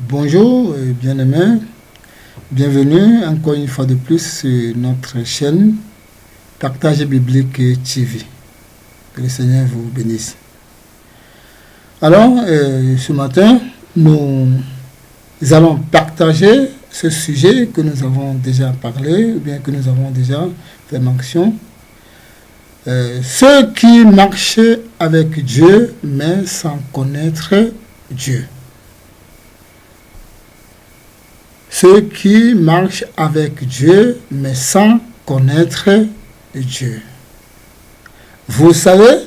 Bonjour, bien-aimés, bienvenue encore une fois de plus sur notre chaîne Partage Biblique TV. Que le Seigneur vous bénisse. Alors, ce matin, nous allons partager ce sujet que nous avons déjà parlé, ou bien que nous avons déjà fait mention. Ceux qui marchent avec Dieu, mais sans connaître Dieu. Ceux qui marchent avec Dieu, mais sans connaître Dieu. Vous savez,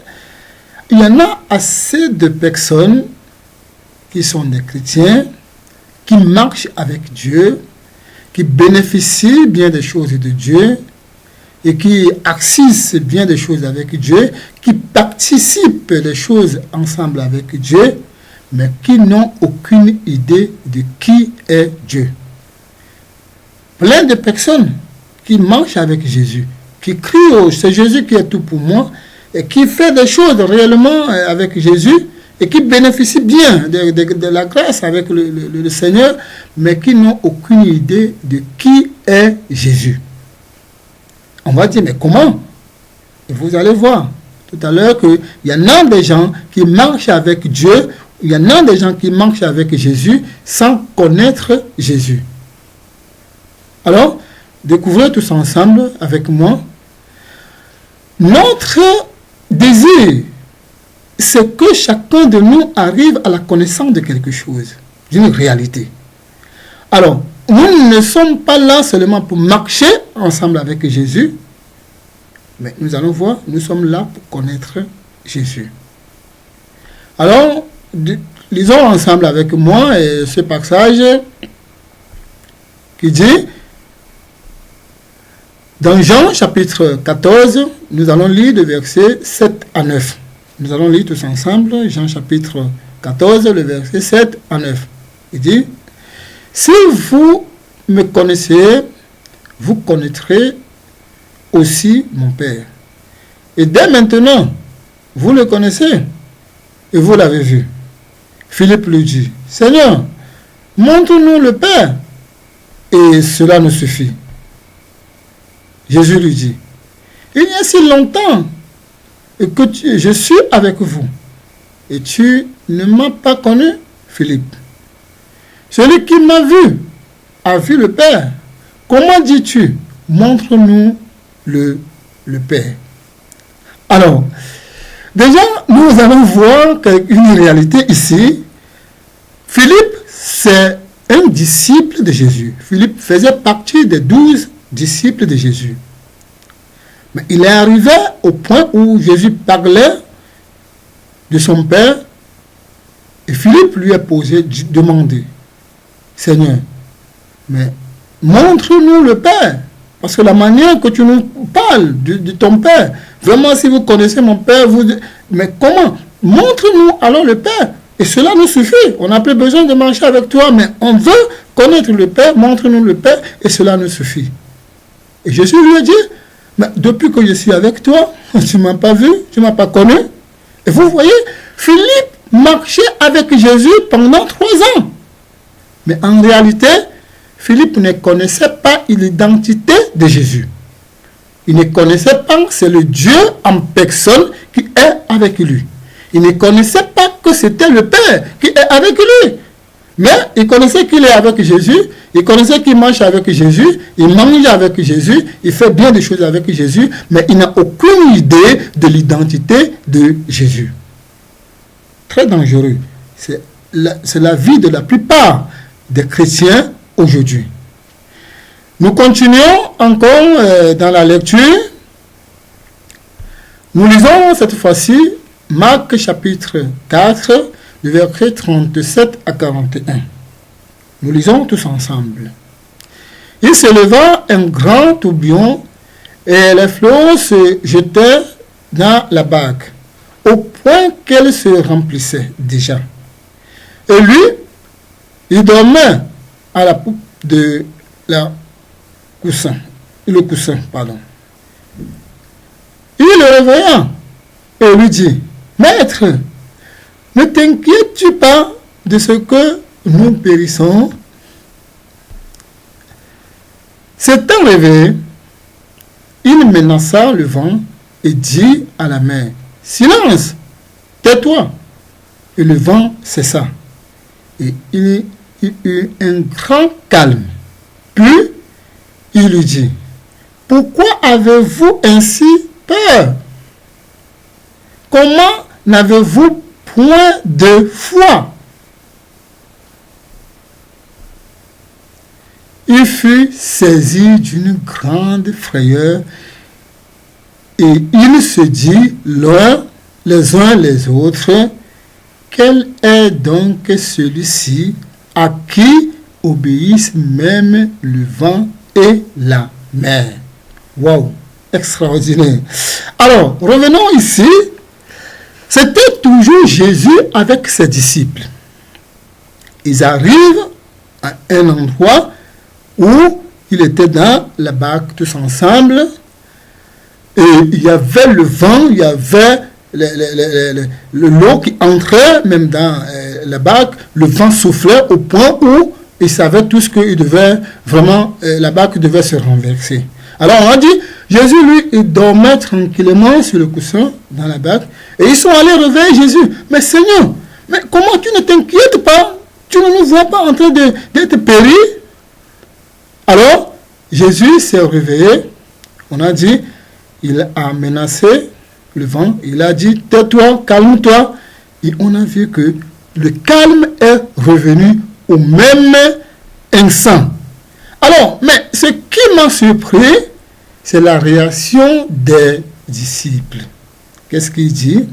il y en a assez de personnes qui sont des chrétiens, qui marchent avec Dieu, qui bénéficient bien des choses de Dieu, et qui accèdent bien des choses avec Dieu, qui participent des choses ensemble avec Dieu, mais qui n'ont aucune idée de qui est Dieu. Plein de personnes qui marchent avec Jésus, qui crient « c'est Jésus qui est tout pour moi » et qui fait des choses réellement avec Jésus et qui bénéficient bien de la grâce avec le Seigneur, mais qui n'ont aucune idée de qui est Jésus. On va dire, mais comment? Et vous allez voir tout à l'heure qu'il y en a des gens qui marchent avec Dieu, il y en a des gens qui marchent avec Jésus sans connaître Jésus. Alors, découvrez tous ensemble avec moi. Notre désir, c'est que chacun de nous arrive à la connaissance de quelque chose, d'une réalité. Alors, nous ne sommes pas là seulement pour marcher ensemble avec Jésus, mais nous allons voir, nous sommes là pour connaître Jésus. Alors, lisons ensemble avec moi ce passage qui dit, dans Jean chapitre 14, nous allons lire de versets 7 à 9. Nous allons lire tous ensemble, Jean chapitre 14, le verset 7 à 9. Il dit, « Si vous me connaissez, vous connaîtrez aussi mon Père. Et dès maintenant, vous le connaissez et vous l'avez vu. » Philippe lui dit, « Seigneur, montre-nous le Père et cela nous suffit. » Jésus lui dit, « Il y a si longtemps que je suis avec vous, et tu ne m'as pas connu, Philippe. Celui qui m'a vu a vu le Père. Comment dis-tu, montre-nous le Père? » Alors, déjà, nous allons voir une réalité ici. Philippe, c'est un disciple de Jésus. Philippe faisait partie des 12 disciple de Jésus. Mais il est arrivé au point où Jésus parlait de son Père et Philippe lui a demandé, Seigneur, mais montre-nous le Père, parce que la manière que tu nous parles de ton Père, vraiment si vous connaissez mon Père, mais comment? Montre-nous alors le Père. Et cela nous suffit. On n'a plus besoin de marcher avec toi, mais on veut connaître le Père, montre-nous le Père, et cela nous suffit. Et Jésus lui a dit, mais depuis que je suis avec toi, tu ne m'as pas vu, tu ne m'as pas connu. Et vous voyez, Philippe marchait avec Jésus pendant 3 ans. Mais en réalité, Philippe ne connaissait pas l'identité de Jésus. Il ne connaissait pas que c'est le Dieu en personne qui est avec lui. Il ne connaissait pas que c'était le Père qui est avec lui. Mais il connaissait qu'il est avec Jésus, il connaissait qu'il marche avec Jésus, il mange avec Jésus, il fait bien des choses avec Jésus, mais il n'a aucune idée de l'identité de Jésus. Très dangereux. C'est la vie de la plupart des chrétiens aujourd'hui. Nous continuons encore dans la lecture. Nous lisons cette fois-ci Marc chapitre 4, du verset 37 à 41. Nous lisons tous ensemble. Il se leva un grand tourbillon et les flots se jetaient dans la barque, au point qu'elle se remplissait déjà. Et lui, il dormait à la poupe de le coussin. Il le réveilla et lui dit, Maître, ne t'inquiètes-tu pas de ce que nous périssons. S'étant réveillé, il menaça le vent et dit à la mer, « Silence, tais-toi !» Et le vent cessa. Et il y eut un grand calme. Puis, il lui dit, « Pourquoi avez-vous ainsi peur? Comment n'avez-vous point de foi? » Il fut saisi d'une grande frayeur et il se dit les uns les autres, « Quel est donc celui-ci à qui obéissent même le vent et la mer? » Waouh, extraordinaire. Alors, revenons ici. C'était toujours Jésus avec ses disciples. Ils arrivent à un endroit où ils étaient dans la barque tous ensemble. Et il y avait le vent, il y avait l'eau qui entrait même dans la barque. Le vent soufflait au point où ils savaient tous qu'ils devaient vraiment, la barque devait se renverser. Alors on a dit, Jésus lui, il dormait tranquillement sur le coussin dans la barque. Et ils sont allés réveiller Jésus. « Mais Seigneur, mais comment tu ne t'inquiètes pas? Tu ne nous vois pas en train d'être péri ?» Alors, Jésus s'est réveillé. On a dit, il a menacé le vent. Il a dit, tais-toi, calme-toi. Et on a vu que le calme est revenu au même instant. Alors, mais ce qui m'a surpris, c'est la réaction des disciples. Qu'est-ce qu'il dit?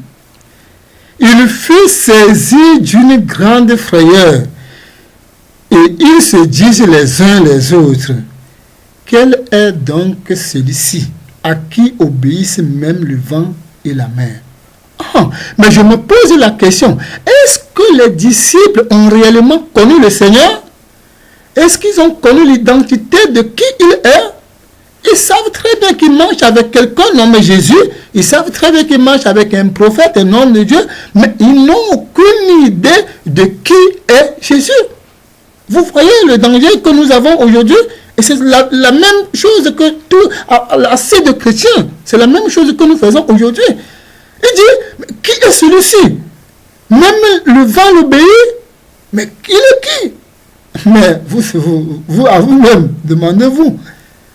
Il fut saisi d'une grande frayeur et ils se disent les uns les autres, « Quel est donc celui-ci à qui obéissent même le vent et la mer? » Mais je me pose la question, est-ce que les disciples ont réellement connu le Seigneur? Est-ce qu'ils ont connu l'identité de qui il est? Ils savent très bien qu'ils marchent avec quelqu'un nommé Jésus. Ils savent très bien qu'ils marchent avec un prophète, un homme de Dieu. Mais ils n'ont aucune idée de qui est Jésus. Vous voyez le danger que nous avons aujourd'hui? Et c'est la même chose que tout assez de chrétiens. C'est la même chose que nous faisons aujourd'hui. Il dit, mais qui est celui-ci? Même le vent l'obéit. Mais il est qui? Mais vous à vous-même, demandez-vous.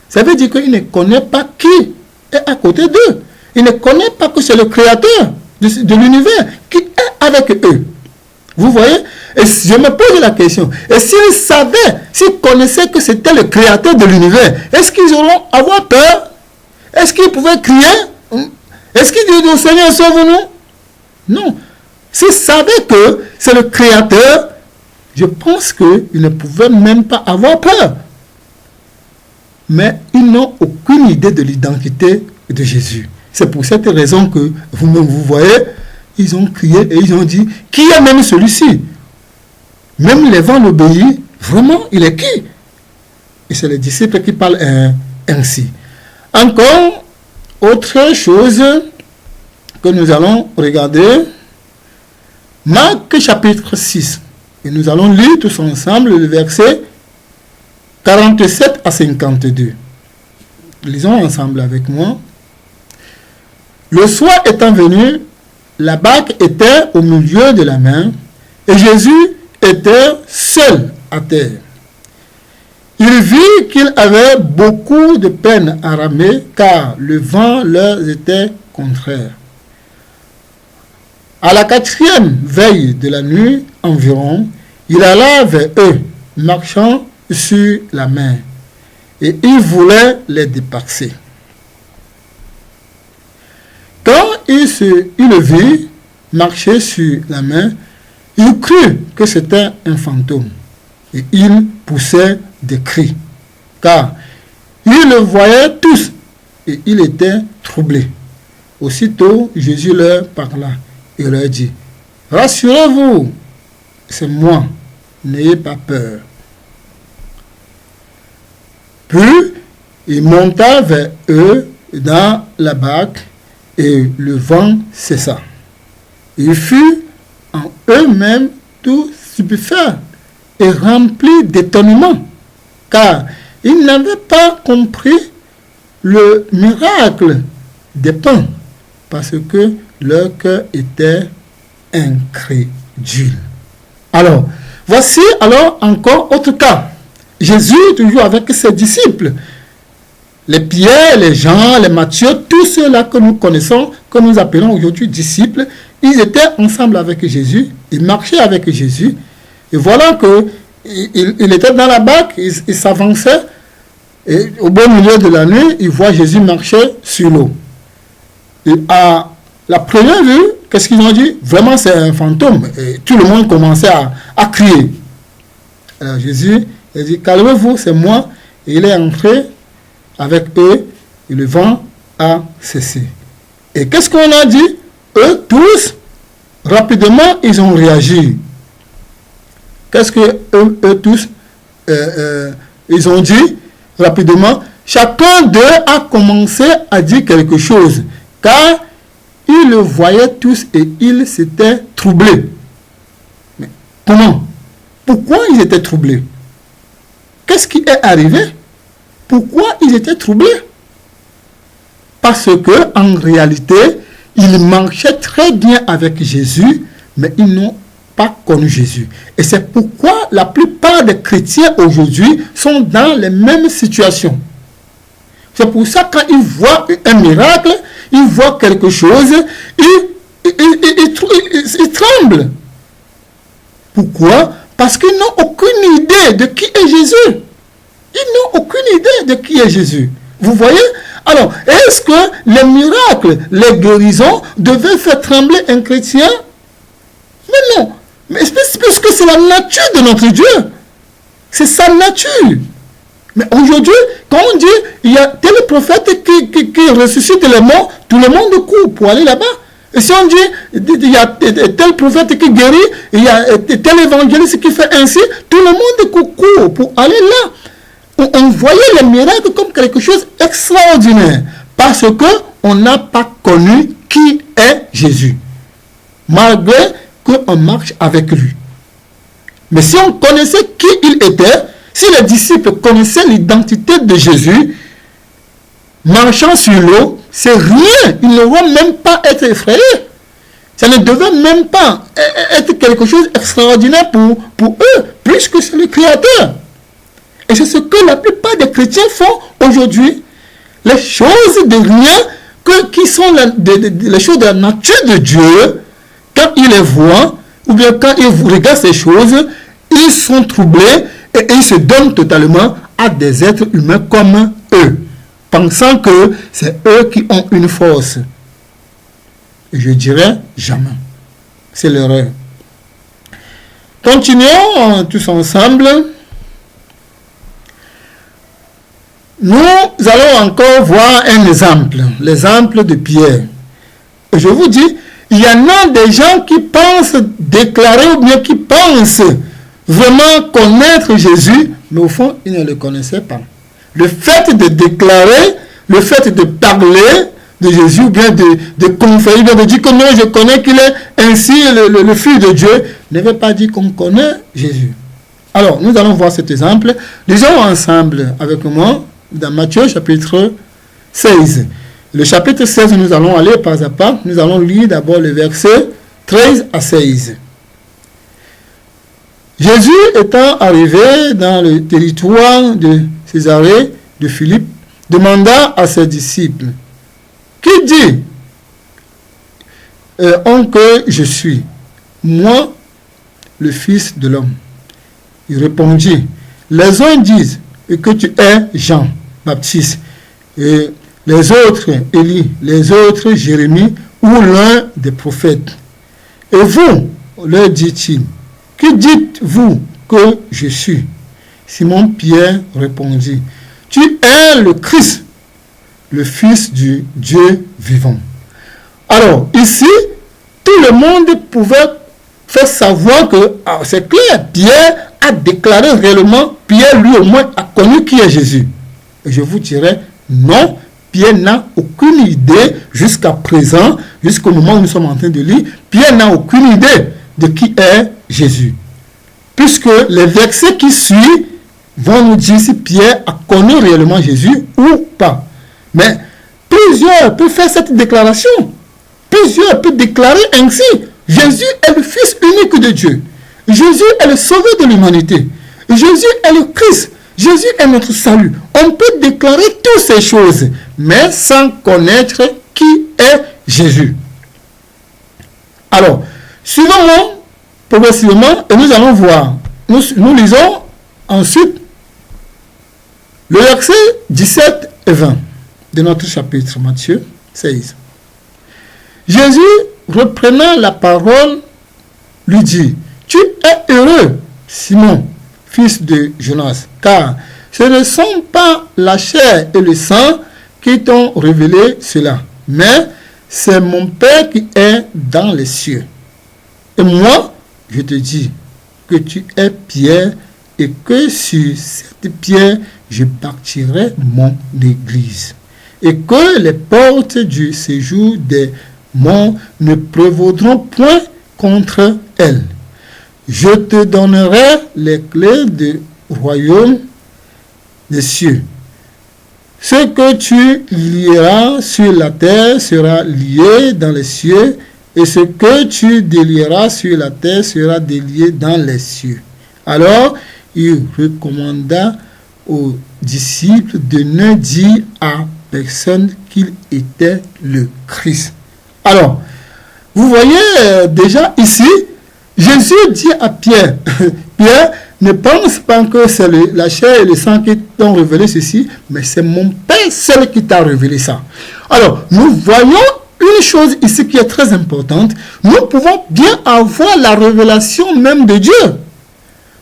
Ça veut dire qu'il ne connaît pas qui est à côté d'eux. Il ne connaît pas que c'est le créateur de l'univers qui est avec eux. Vous voyez? Et je me pose la question. Et s'ils savaient, s'ils connaissaient que c'était le créateur de l'univers, est-ce qu'ils auront avoir peur? Est-ce qu'ils pouvaient crier? Est-ce qu'ils disent au Seigneur, sauve-nous? Non. S'ils savaient que c'est le créateur, je pense qu'ils ne pouvaient même pas avoir peur. Mais ils n'ont aucune idée de l'identité de Jésus. C'est pour cette raison que vous-même vous voyez, ils ont crié et ils ont dit, qui est même celui-ci? Même les vents l'obéissent, vraiment, il est qui? Et c'est les disciples qui parlent ainsi. Encore, autre chose que nous allons regarder, Marc chapitre 6. Et nous allons lire tous ensemble le verset 47 à 52. Lisons ensemble avec moi. Le soir étant venu, la barque était au milieu de la mer et Jésus était seul à terre. Il vit qu'il avait beaucoup de peine à ramer car le vent leur était contraire. À la 4e veille de la nuit environ, il alla vers eux, marchant sur la mer, et il voulait les dépasser. Quand il le vit marcher sur la mer, il crut que c'était un fantôme, et il poussait des cris, car ils le voyaient tous, et il était troublé. Aussitôt, Jésus leur parla et leur dit, « Rassurez-vous, c'est moi, n'ayez pas peur. » Puis, il monta vers eux dans la barque et le vent cessa. Ils furent en eux-mêmes tout stupéfaits est rempli d'étonnement, car ils n'avaient pas compris le miracle des pains, parce que leur cœur était incrédule. Alors, voici alors encore autre cas. Jésus, toujours avec ses disciples, les Pierre, les Jean, les Matthieu, tous ceux-là que nous connaissons, que nous appelons aujourd'hui disciples, ils étaient ensemble avec Jésus, ils marchaient avec Jésus, et voilà qu'il était dans la barque, il s'avançait, et au beau milieu de la nuit, il voit Jésus marcher sur l'eau. Et à la première vue, qu'est-ce qu'ils ont dit? Vraiment, c'est un fantôme. Et tout le monde commençait à crier. Alors Jésus a dit, calmez-vous, c'est moi. Et il est entré avec eux, et le vent a cessé. Et qu'est-ce qu'on a dit? Eux tous, rapidement, ils ont réagi. Qu'est-ce que eux tous, ils ont dit? Rapidement, chacun d'eux a commencé à dire quelque chose, car ils le voyaient tous et ils s'étaient troublés. Mais comment? Pourquoi ils étaient troublés? Qu'est-ce qui est arrivé? Pourquoi ils étaient troublés? Parce que en réalité, ils marchaient très bien avec Jésus, mais ils n'ont pas connu Jésus. Et c'est pourquoi la plupart des chrétiens aujourd'hui sont dans les mêmes situations. C'est pour ça quand ils voient un miracle, ils voient quelque chose, ils tremblent. Pourquoi? Parce qu'ils n'ont aucune idée de qui est Jésus. Ils n'ont aucune idée de qui est Jésus. Vous voyez? Alors, est-ce que les miracles, les guérisons devaient faire trembler un chrétien? Mais non. Mais parce que c'est la nature de notre Dieu. C'est sa nature. Mais aujourd'hui, quand on dit il y a tel prophète qui ressuscite les morts, tout le monde court pour aller là-bas. Et si on dit il y a tel prophète qui guérit, il y a tel évangéliste qui fait ainsi, tout le monde court pour aller là. On voyait les miracles comme quelque chose d'extraordinaire parce qu'on n'a pas connu qui est Jésus. Malgré qu'on marche avec lui. Mais si on connaissait qui il était, si les disciples connaissaient l'identité de Jésus, marchant sur l'eau, c'est rien. Ils ne vont même pas être effrayés. Ça ne devait même pas être quelque chose d'extraordinaire pour eux, puisque c'est le Créateur. Et c'est ce que la plupart des chrétiens font aujourd'hui. Les choses de rien, qui sont les choses de la nature de Dieu, quand ils les voient, ou bien quand ils regardent ces choses, ils sont troublés et ils se donnent totalement à des êtres humains comme eux, pensant que c'est eux qui ont une force. Et je dirais jamais. C'est l'erreur. Continuons tous ensemble. Nous allons encore voir un exemple, l'exemple de Pierre. Et je vous dis, il y en a des gens qui pensent déclarer ou bien qui pensent vraiment connaître Jésus, mais au fond, ils ne le connaissaient pas. Le fait de déclarer, le fait de parler de Jésus, ou bien de conférer, ou bien de dire que non, je connais qu'il est ainsi le Fils de Dieu, ne veut pas dire qu'on connaît Jésus. Alors, nous allons voir cet exemple. Lisons ensemble avec moi dans Matthieu chapitre 16. Le chapitre 16, nous allons aller pas à pas. Nous allons lire d'abord le verset 13 à 16. Jésus étant arrivé dans le territoire de Césarée de Philippe, demanda à ses disciples, « Qui dit que je suis, moi, le Fils de l'homme ?» Il répondit, « Les uns disent que tu es Jean Baptiste, et les autres Élie, les autres Jérémie ou l'un des prophètes. Et vous, leur dit-il, qui dites-vous que je suis? Simon Pierre répondit, tu es le Christ, le Fils du Dieu vivant. Alors, ici, tout le monde pouvait faire savoir que, c'est clair, Pierre a déclaré réellement, Pierre lui au moins a connu qui est Jésus. Et je vous dirais, non, Pierre n'a aucune idée jusqu'à présent, jusqu'au moment où nous sommes en train de lire, Pierre n'a aucune idée de qui est Jésus. puisque les versets qui suivent vont nous dire si Pierre a connu réellement Jésus ou pas. Mais plusieurs peuvent faire cette déclaration. Plusieurs peuvent déclarer ainsi: Jésus est le Fils unique de Dieu. Jésus est le Sauveur de l'humanité. Jésus est le Christ. Jésus est notre salut. On peut déclarer toutes ces choses, mais sans connaître qui est Jésus. Alors, suivons progressivement et nous allons voir. Nous lisons ensuite le verset 17 et 20 de notre chapitre Matthieu 16. Jésus, reprenant la parole, lui dit: Tu es heureux, Simon, fils de Jonas, car ce ne sont pas la chair et le sang qui t'ont révélé cela, mais c'est mon Père qui est dans les cieux. Et moi, je te dis que tu es Pierre, et que sur cette pierre, je bâtirai mon église, et que les portes du séjour des morts ne prévaudront point contre elle. Je te donnerai les clés du royaume des cieux. Ce que tu lieras sur la terre sera lié dans les cieux, et ce que tu délieras sur la terre sera délié dans les cieux. Alors, il recommanda aux disciples de ne dire à personne qu'il était le Christ. Alors, vous voyez déjà ici, Jésus dit à Pierre, Pierre, ne pense pas que c'est la chair et le sang qui t'ont révélé ceci, mais c'est mon Père seul qui t'a révélé ça. Alors, nous voyons une chose ici qui est très importante. Nous pouvons bien avoir la révélation même de Dieu.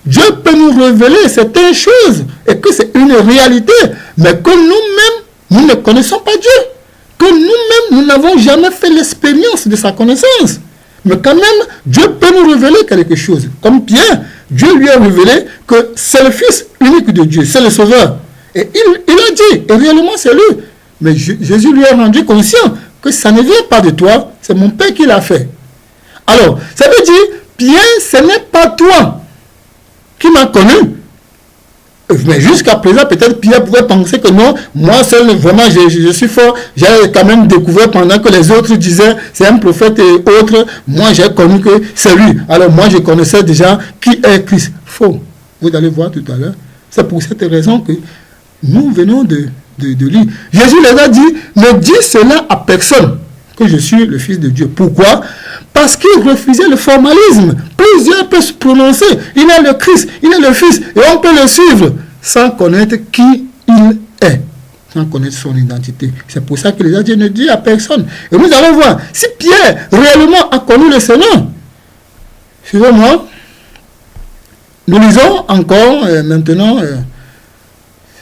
Dieu peut nous révéler certaines choses et que c'est une réalité, mais que nous-mêmes, nous ne connaissons pas Dieu. Que nous-mêmes, nous n'avons jamais fait l'expérience de sa connaissance. Mais quand même, Dieu peut nous révéler quelque chose. Comme Pierre, Dieu lui a révélé que c'est le Fils unique de Dieu, c'est le Sauveur. Et il a dit, et réellement c'est lui. Mais Jésus lui a rendu conscient que ça ne vient pas de toi, c'est mon Père qui l'a fait. Alors, ça veut dire, Pierre, ce n'est pas toi qui m'a connu. Mais jusqu'à présent, peut-être Pierre pouvait penser que non, moi seul, vraiment, je suis fort. J'ai quand même découvert pendant que les autres disaient, c'est un prophète et autres, moi j'ai connu que c'est lui. Alors moi, je connaissais déjà qui est Christ. Faux. Vous allez voir tout à l'heure. C'est pour cette raison que nous venons de lire. Jésus les a dit, ne dis cela à personne, que je suis le Fils de Dieu. Pourquoi? Parce qu'il refusait le formalisme. Plusieurs peuvent se prononcer. Il est le Christ, il est le Fils, et on peut le suivre sans connaître qui il est, sans connaître son identité. C'est pour ça qu'il a dit, ne dis à personne. Et nous allons voir, si Pierre réellement a connu le Seigneur, suivez-moi, nous lisons encore maintenant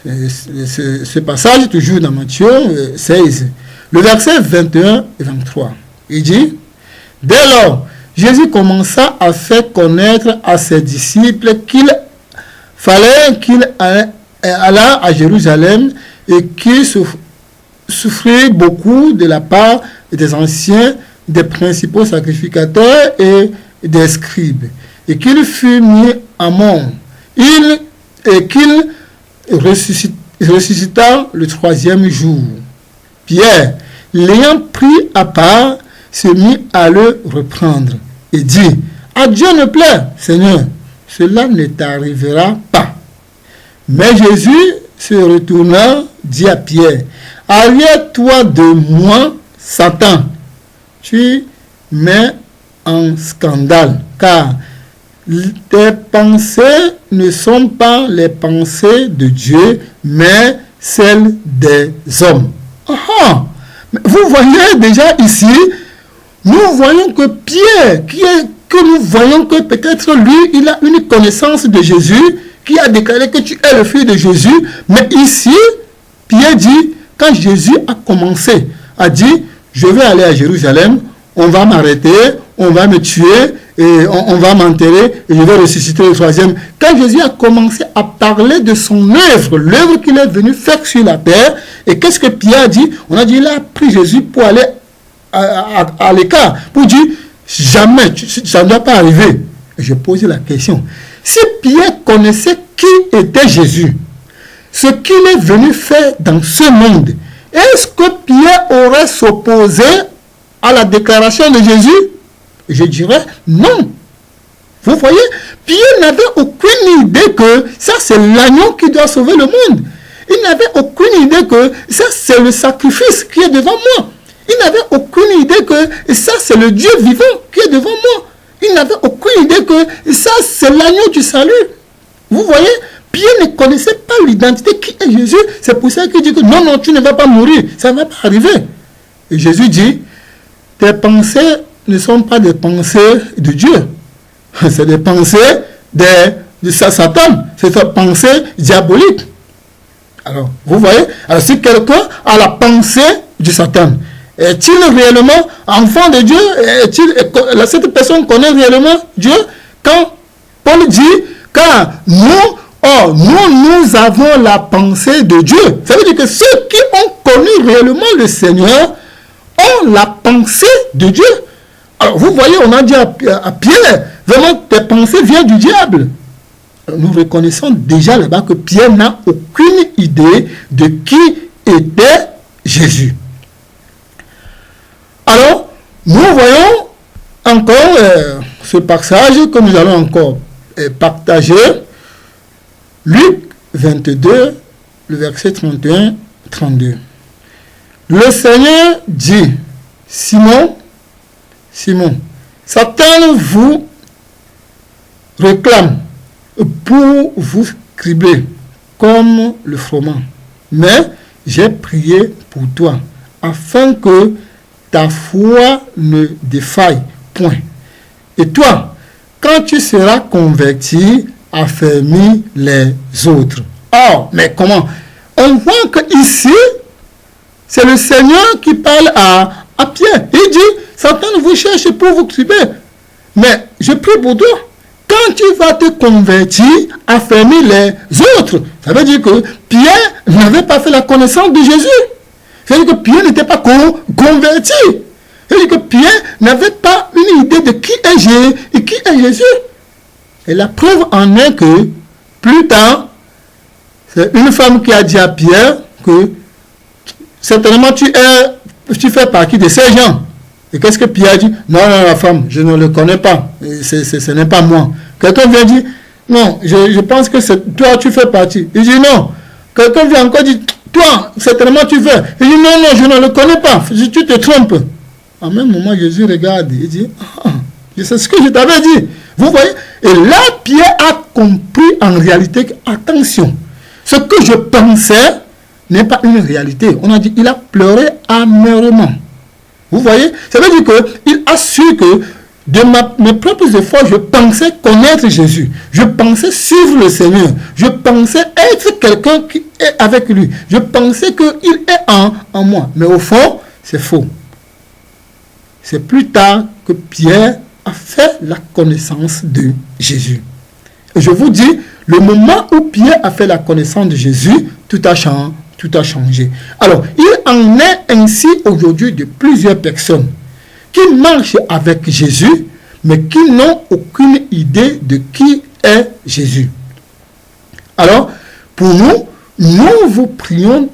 ce passage, toujours dans Matthieu 16, le verset 21 et 23. Il dit, dès lors, Jésus commença à faire connaître à ses disciples qu'il fallait qu'il allât à Jérusalem et qu'il souffrit beaucoup de la part des anciens, des principaux sacrificateurs et des scribes, et qu'il fut mis à mort, et qu'il ressuscita le troisième jour. Pierre, l'ayant pris à part, se mit à le reprendre et dit, à Dieu ne plaît, Seigneur, cela ne t'arrivera pas. Mais Jésus se retourna, dit à Pierre, arrière-toi de moi, Satan, tu mets en scandale, car tes pensées ne sont pas les pensées de Dieu, mais celles des hommes. Vous voyez déjà ici, nous voyons que Pierre, que nous voyons que peut-être lui, il a une connaissance de Jésus, qui a déclaré que tu es le Fils de Jésus, mais ici, Pierre dit, quand Jésus a commencé, a dit, je vais aller à Jérusalem, on va m'arrêter, on va me tuer, et on va m'enterrer, et je vais ressusciter le troisième. Quand Jésus a commencé à parler de son œuvre, l'œuvre qu'il est venu faire sur la terre, et qu'est-ce que Pierre a dit? On a dit, il a pris Jésus pour aller à l'écart, pour dire, jamais, ça ne doit pas arriver. Et je pose la question, si Pierre connaissait qui était Jésus, ce qu'il est venu faire dans ce monde, est-ce que Pierre aurait s'opposé à la déclaration de Jésus? Je dirais non. Vous voyez, Pierre n'avait aucune idée que ça c'est l'agneau qui doit sauver le monde. Il n'avait aucune idée que ça c'est le sacrifice qui est devant moi. Il n'avait aucune idée que ça c'est le Dieu vivant qui est devant moi. Il n'avait aucune idée que ça c'est l'agneau du salut. Vous voyez, Pierre ne connaissait pas l'identité qui est Jésus. C'est pour ça qu'il dit que non, tu ne vas pas mourir. Ça ne va pas arriver. Et Jésus dit, tes pensées ne sont pas des pensées de Dieu. C'est des pensées de Satan. C'est des pensées diaboliques. Alors, vous voyez, alors si quelqu'un a la pensée du Satan, est-il réellement enfant de Dieu? Cette personne connaît réellement Dieu? Quand Paul dit, car nous avons la pensée de Dieu. Ça veut dire que ceux qui ont connu réellement le Seigneur ont la pensée de Dieu. Alors, vous voyez, on a dit à Pierre, vraiment, tes pensées viennent du diable. Alors, nous reconnaissons déjà là-bas que Pierre n'a aucune idée de qui était Jésus. Alors, nous voyons encore ce passage que nous allons encore partager. Luc 22, le verset 31-32. Le Seigneur dit, Simon, Satan vous réclame pour vous cribler comme le froment. Mais j'ai prié pour toi, afin que ta foi ne défaille point. Et toi, quand tu seras converti, affermis les autres. Or, mais comment? On voit que ici, c'est le Seigneur qui parle à Pierre. Il dit, Satan vous cherche pour vous cribler. Mais je prie pour toi. Quand tu vas te convertir, affermis les autres. Ça veut dire que Pierre n'avait pas fait la connaissance de Jésus. Ça veut dire que Pierre n'était pas converti. Ça veut dire que Pierre n'avait pas une idée de qui est Jésus. Et la preuve en est que, plus tard, c'est une femme qui a dit à Pierre que certainement tu fais partie de ces gens. Et qu'est-ce que Pierre a dit? Non, la femme, je ne le connais pas. Ce n'est pas moi. Quelqu'un vient dire, non, je pense que c'est toi, tu fais partie. Il dit non. Quelqu'un vient encore dire, toi, certainement tu fais. Il dit non, je ne le connais pas. Tu te trompes. En même moment, Jésus regarde. Il dit, c'est ce que je t'avais dit. Vous voyez? Et là, Pierre a compris en réalité que, attention, ce que je pensais n'est pas une réalité. On a dit, il a pleuré amèrement. Vous voyez? Ça veut dire qu'il a su que de mes propres efforts, je pensais connaître Jésus. Je pensais suivre le Seigneur. Je pensais être quelqu'un qui est avec lui. Je pensais qu'il est en moi. Mais au fond, c'est faux. C'est plus tard que Pierre a fait la connaissance de Jésus. Et je vous dis, le moment où Pierre a fait la connaissance de Jésus, tout a changé. Alors, il en est ainsi aujourd'hui de plusieurs personnes qui marchent avec Jésus, mais qui n'ont aucune idée de qui est Jésus. Alors, pour nous vous prions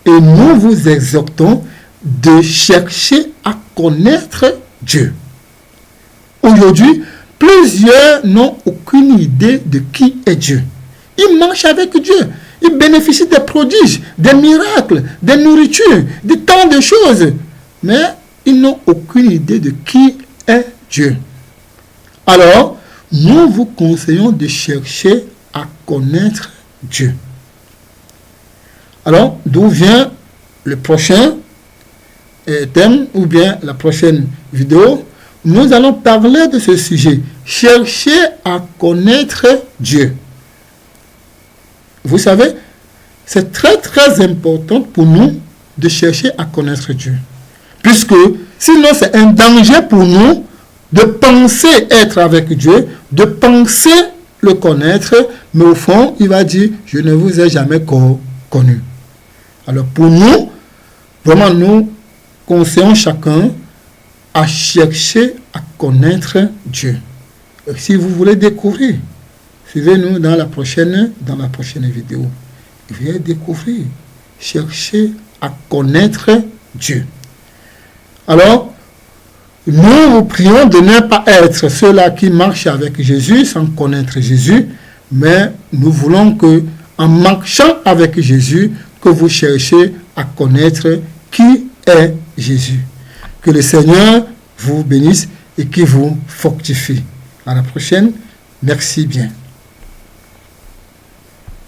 et nous vous exhortons de chercher à connaître Dieu. Aujourd'hui, plusieurs n'ont aucune idée de qui est Dieu. Ils marchent avec Dieu. Ils bénéficient des prodiges, des miracles, des nourritures, de tant de choses. Mais ils n'ont aucune idée de qui est Dieu. Alors, nous vous conseillons de chercher à connaître Dieu. Alors, d'où vient le prochain thème ou bien la prochaine vidéo? Nous allons parler de ce sujet. Chercher à connaître Dieu. Vous savez, c'est très très important pour nous de chercher à connaître Dieu. Puisque sinon c'est un danger pour nous de penser être avec Dieu, de penser le connaître, mais au fond, il va dire, je ne vous ai jamais connu. Alors pour nous, vraiment nous conseillons chacun à chercher à connaître Dieu. Et si vous voulez découvrir Suivez-nous dans la prochaine vidéo. Vous allez découvrir, chercher à connaître Dieu. Alors, nous vous prions de ne pas être ceux-là qui marchent avec Jésus sans connaître Jésus, mais nous voulons que, en marchant avec Jésus, que vous cherchiez à connaître qui est Jésus. Que le Seigneur vous bénisse et qu'il vous fortifie. À la prochaine. Merci bien.